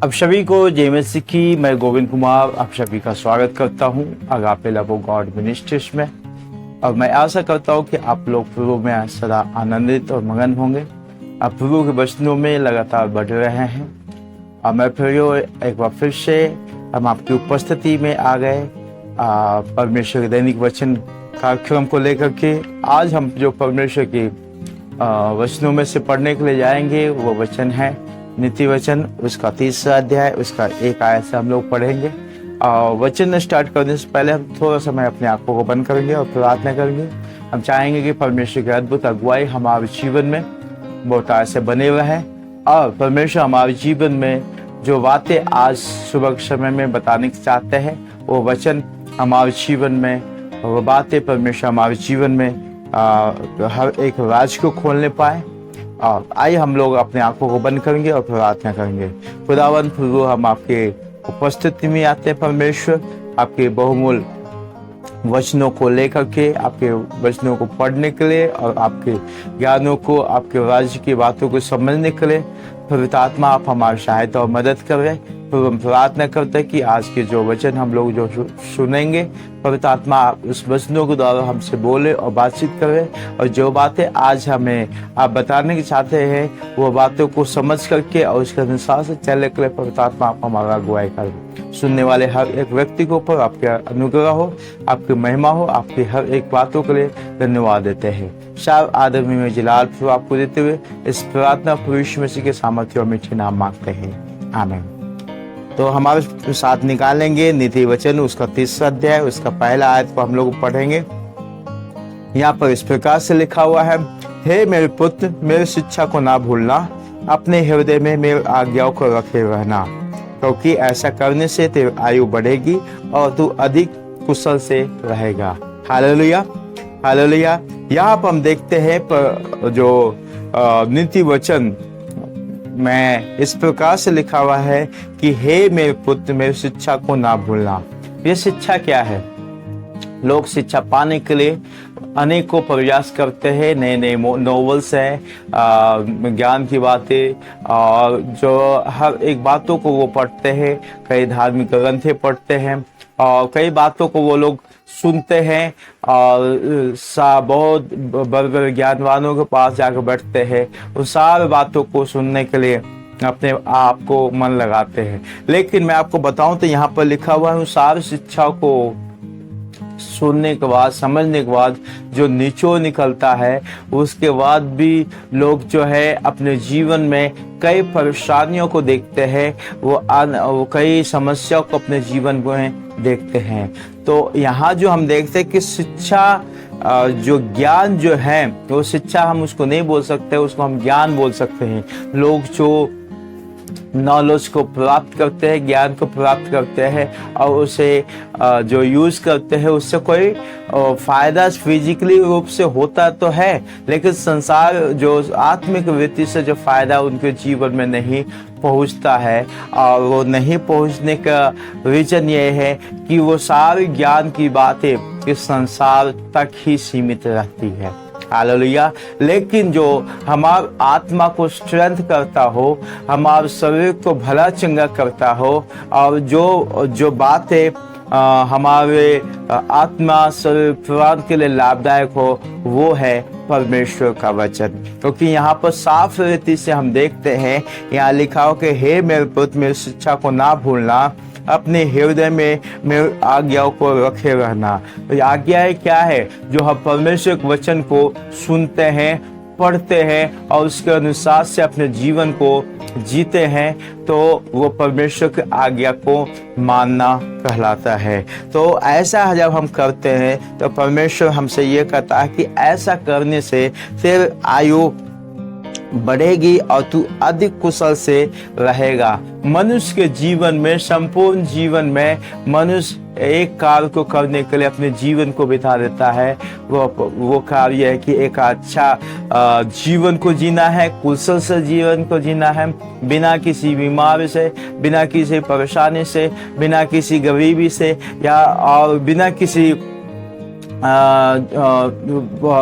अब सभी को जय मसीह की। मैं गोविंद कुमार आप सभी का स्वागत करता हूं agape love of God ministries में। और मैं आशा करता हूं कि आप लोग प्रभु में सदा आनंदित और मगन होंगे। आप प्रभु के वचनों में लगातार बढ़ रहे हैं। और मैं फिर एक बार फिर से हम आपकी उपस्थिति में आ गए परमेश्वर के दैनिक वचन कार्यक्रम को लेकर के। आज हम जो परमेश्वर के वचनों में से पढ़ने के लिए जाएंगे वो वचन है नीति वचन, उसका 30वां अध्याय, उसका एक आयत से हम लोग पढ़ेंगे। वचन स्टार्ट करने से पहले हम थोड़ा समय अपनी आंखों को बंद करेंगे और प्रार्थना करेंगे। हम चाहेंगे कि परमेश्वर की अद्भुत अगुवाई हमारे जीवन में बहुत ऐसे बने रहे और परमेश्वर हमारे जीवन में जो बातें आज सुबह के समय में बताने चाहते हैं वो वचन हमारे जीवन में, वो बातें परमेश्वर हमारे जीवन में हर एक राज को खोलने पाए। और आइए हम लोग अपने आंखों को बंद करेंगे और प्रार्थना करेंगे। खुदावन प्रभु, हम आपके उपस्थिति में आते हैं परमेश्वर, आपके बहुमूल्य वचनों को लेकर के, आपके वचनों को पढ़ने के लिए और आपके ज्ञानों को, आपके राज्य की बातों को समझने के लिए पवित्र आत्मा आप हमारी सहायता और मदद करें। तो हम प्रार्थना करते हैं कि आज के जो वचन हम लोग जो सुनेंगे, पवित्र आत्मा आप उस वचनों के द्वारा हमसे बोले और बातचीत करें। और जो बातें आज हमें आप बताने के चाहते हैं वो बातों को समझ करके और उसके अनुसार से चलने के लिए पवित्र आत्मा आप हमारा अगुवाई करें। सुनने वाले हर एक व्यक्ति के ऊपर आपके अनुग्रह हो, आपकी महिमा हो। आपकी हर एक बातों के लिए धन्यवाद देते हैं। सब आदर में जलाल प्रभु आपको देते हुए इस प्रार्थना प्रभु यीशु मसीह के सामर्थ्य और मीठे नाम मांगते हैं, आमीन। तो हमारे साथ निकालेंगे नीति वचन, उसका 30वां अध्याय, उसका पहला आयत को हम लोग पढ़ेंगे। यहाँ पर इस प्रकार से लिखा हुआ है, हे मेरे पुत्र, मेरी शिक्षा को ना भूलना, अपने हृदय में मेरी आज्ञाओं को रखे रहना, क्योंकि ऐसा करने से तेरी आयु बढ़ेगी और तू अधिक कुशल से रहेगा। Hallelujah, hallelujah. यहाँ पर हम देखते हैं पर जो नीति वचन में इस प्रकार से लिखा हुआ है कि हे मेरे पुत्र, मेरी शिक्षा को ना भूलना। ये शिक्षा क्या है? लोग शिक्षा पाने के लिए अनेकों प्रयास करते हैं। नए नए नॉवेल्स हैं, ज्ञान की बातें, और जो हर एक बातों को वो पढ़ते हैं। कई धार्मिक ग्रंथें पढ़ते हैं और कई बातों को वो लोग सुनते हैं और बहुत बड़े बड़े ज्ञानवानों के पास जाकर बैठते हैं। उस सारी बातों को सुनने के लिए अपने आप को मन लगाते हैं। लेकिन मैं आपको बताऊं तो यहाँ पर लिखा हुआ है, उन सारी शिक्षा को सुनने के बाद, समझने के बाद जो निचोड़ निकलता है, उसके बाद भी लोग जो है अपने जीवन में कई परेशानियों को देखते हैं, वो कई समस्याओं को अपने जीवन में देखते हैं। तो यहाँ जो हम देखते हैं कि शिक्षा, जो ज्ञान जो है वो शिक्षा हम उसको नहीं बोल सकते, उसको हम ज्ञान बोल सकते हैं। लोग जो नॉलेज को प्राप्त करते हैं, ज्ञान को प्राप्त करते हैं और उसे जो यूज करते हैं, उससे कोई फायदा फिजिकली रूप से होता तो है, लेकिन संसार जो आत्मिक वृत्ति से जो फायदा उनके जीवन में नहीं पहुंचता है। और वो नहीं पहुंचने का रीजन ये है कि वो सारी ज्ञान की बातें इस संसार तक ही सीमित रहती है। हालेलुया। लेकिन जो हमारे आत्मा को स्ट्रेंथ करता हो, हमारे शरीर को भला चंगा करता हो और जो बातें हमारे आत्मा शरीर प्राण के लिए लाभदायक हो, वो है परमेश्वर का वचन। क्योंकि यहाँ पर साफ रीति से हम देखते हैं, यहाँ लिखा हो कि हे मेरे पुत्र, मेरी शिक्षा को ना भूलना, अपने हृदय में मेरी आज्ञाओं को रखे रहना। तो आज्ञाएं क्या है? जो हम परमेश्वर के वचन को सुनते हैं, पढ़ते हैं और उसके अनुसार से अपने जीवन को जीते हैं, तो वो परमेश्वर की आज्ञा को मानना कहलाता है। तो ऐसा जब हम करते हैं तो परमेश्वर हमसे ये कहता है कि ऐसा करने से फिर आयु बढ़ेगी और तू अधिक कुशल से रहेगा। मनुष्य के जीवन में, संपूर्ण जीवन में मनुष्य एक कार्य को करने के लिए अपने जीवन को बिता देता है। वो कार्य है कि एक अच्छा जीवन को जीना है, कुशल से जीवन को जीना है, बिना किसी बीमारी से, बिना किसी परेशानी से, बिना किसी गरीबी से या और बिना किसी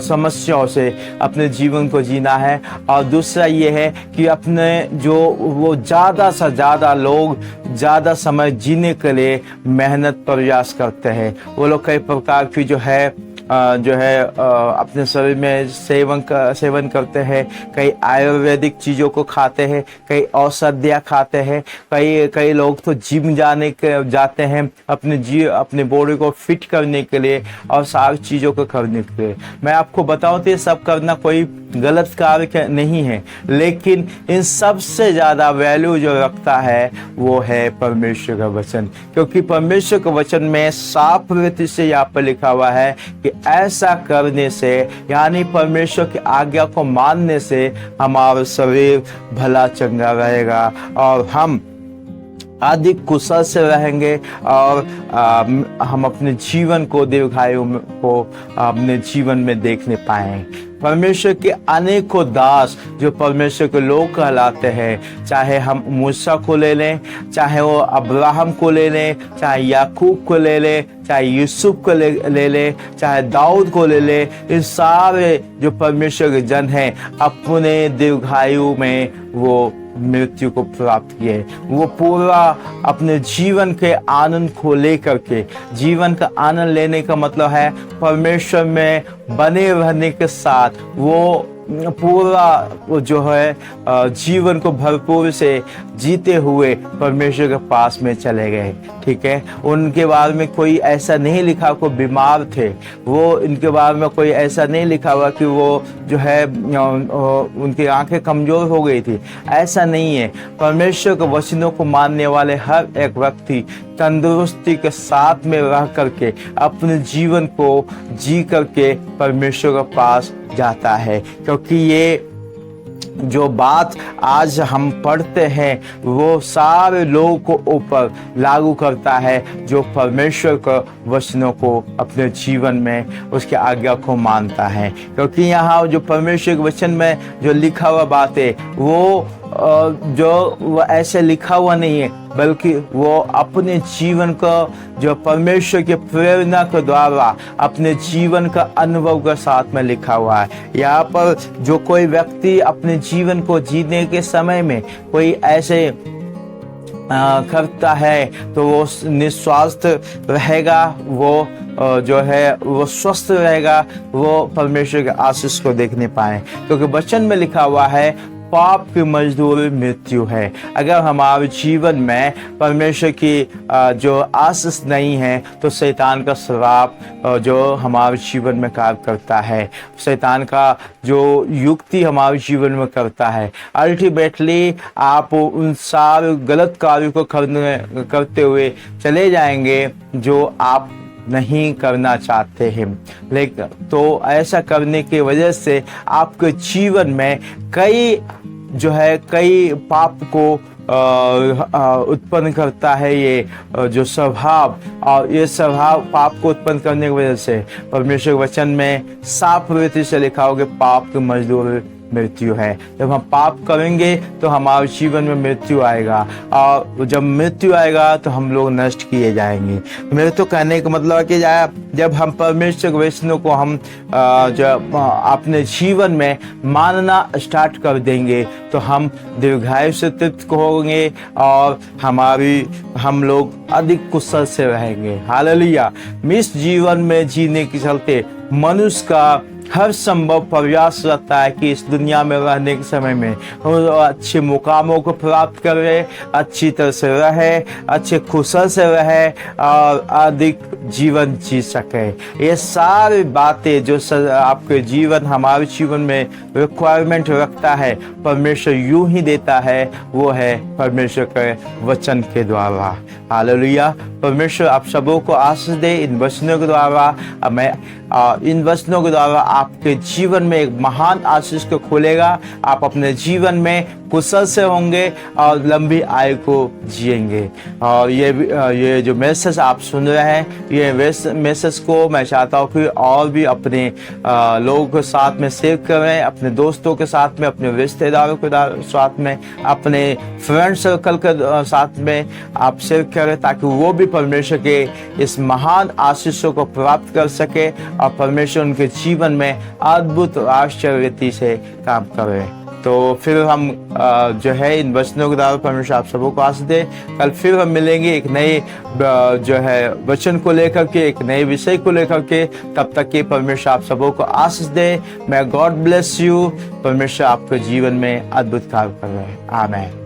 समस्याओं से अपने जीवन को जीना है। और दूसरा ये है कि अपने जो वो ज़्यादा से ज़्यादा लोग ज़्यादा समय जीने के लिए मेहनत प्रयास करते हैं। वो लोग कई प्रकार की जो है अपने शरीर में सेवन करते हैं। कई आयुर्वेदिक चीज़ों को खाते हैं, कई औषधियाँ खाते हैं। कई लोग तो जिम जाते हैं अपने बॉडी को फिट करने के लिए और सारी चीज़ों को करने के लिए। मैं आपको बताऊं तो ये सब करना कोई गलत कार्य नहीं है, लेकिन इन सबसे ज़्यादा वैल्यू जो रखता है वो है परमेश्वर का वचन। क्योंकि परमेश्वर के वचन में साफ रीति से यहाँ पर लिखा हुआ है कि ऐसा करने से, यानी परमेश्वर की आज्ञा को मानने से हमारा शरीर भला चंगा रहेगा और हम अधिक कुशल से रहेंगे और हम अपने जीवन को दीर्घायु को अपने जीवन में देखने पाएंगे। परमेश्वर के अनेकों दास जो परमेश्वर के लोग कहलाते हैं, चाहे हम मूसा को ले लें, चाहे वो अब्राहम को ले लें, चाहे याकूब को ले लें, चाहे यूसुफ को ले लें, चाहे दाऊद को ले लें, इन सारे जो परमेश्वर के जन हैं अपने दीर्घायु में वो मृत्यु को प्राप्त किए। वो पूरा अपने जीवन के आनंद को लेकर के, जीवन का आनंद लेने का मतलब है परमेश्वर में बने रहने के साथ वो पूरा जो है जीवन को भरपूर से जीते हुए परमेश्वर के पास में चले गए। ठीक है, उनके बारे में कोई ऐसा नहीं लिखा कोई बीमार थे, वो इनके बारे में कोई ऐसा नहीं लिखा हुआ कि वो जो है उनकी आंखें कमजोर हो गई थी। ऐसा नहीं है। परमेश्वर के वचनों को मानने वाले हर एक व्यक्ति तंदुरुस्ती के साथ में रह करके अपने जीवन को जी करके परमेश्वर के पास जाता है। क्योंकि ये जो बात आज हम पढ़ते हैं वो सारे लोगों को ऊपर लागू करता है जो परमेश्वर के वचनों को अपने जीवन में उसके आज्ञा को मानता है। क्योंकि यहाँ जो परमेश्वर के वचन में जो लिखा हुआ बात है वो ऐसे लिखा हुआ नहीं है, बल्कि वो अपने जीवन का जो परमेश्वर के प्रेरणा के द्वारा अपने जीवन का अनुभव के साथ में लिखा हुआ है। यहाँ पर जो कोई व्यक्ति अपने जीवन को जीने के समय में कोई ऐसे करता है तो वो निस्वार्थ रहेगा, वो जो है वो स्वस्थ रहेगा, वो परमेश्वर के आशीष को देखने पाए। क्योंकि वचन में लिखा हुआ है पाप की मजदूरी मृत्यु है। अगर हमारे जीवन में परमेश्वर की जो आशीष नहीं है तो शैतान का श्राप जो हमारे जीवन में कार्य करता है, शैतान का जो युक्ति हमारे जीवन में करता है, अल्टीमेटली आप उन सारे गलत कार्यों को करते हुए चले जाएंगे जो आप नहीं करना चाहते हैं। लेकिन तो ऐसा करने की वजह से आपके जीवन में कई पाप को उत्पन्न करता है ये जो स्वभाव, और ये स्वभाव पाप को उत्पन्न करने की वजह से परमेश्वर वचन में साफ रीति से लिखा हो कि पाप की मजदूरी मृत्यु है। जब हम पाप करेंगे तो हमारे जीवन में मृत्यु आएगा, और जब मृत्यु आएगा तो हम लोग नष्ट किए जाएंगे। मेरे तो कहने का मतलब है कि जब हम परमेश्वर के वचनों को हम जब अपने जीवन में मानना स्टार्ट कर देंगे तो हम दीर्घायु से तृप्त होंगे और हम लोग अधिक कुशल से रहेंगे। हालेलुया। इस जीवन में जीने के चलते मनुष्य का हर संभव प्रयास रहता है कि इस दुनिया में रहने के समय में अच्छे मुकामों को प्राप्त करे, अच्छी तरह से रहे, अच्छे कुशल से रहे और अधिक जीवन जी सके। ये सारी बातें जो आपके जीवन हमारे जीवन में रिक्वायरमेंट रखता है परमेश्वर यूं ही देता है, वो है परमेश्वर के वचन के द्वारा। हालेलुया। परमेश्वर आप सबों को आशीष दे इन वचनों के द्वारा। मैं इन वचनों के द्वारा आपके जीवन में एक महान आशीष को खोलेगा। आप अपने जीवन में कुशल से होंगे और लंबी आयु को जिएंगे। और ये जो मैसेज आप सुन रहे हैं, ये मैसेज को मैं चाहता हूँ कि और भी अपने लोगों के साथ में शेयर करें, अपने दोस्तों के साथ में, अपने रिश्तेदारों के साथ में, अपने फ्रेंड सर्कल के साथ में आप शेयर करें, ताकि वो भी परमेश्वर के इस महान आशीषों को प्राप्त कर सके और परमेश्वर उनके जीवन में अद्भुत आश्चर्य से काम करे। तो फिर हम जो है इन वचनों के द्वारा परमेश्वर आप सबों को आशीष दे। कल फिर हम मिलेंगे एक नए जो है वचन को लेकर के, एक नए विषय को लेकर के। तब तक के परमेश्वर आप सबों को आशीष दे। मैं गॉड ब्लेस यू। परमेश्वर आपके जीवन में अद्भुत कार्य कर रहे हैं। आमीन।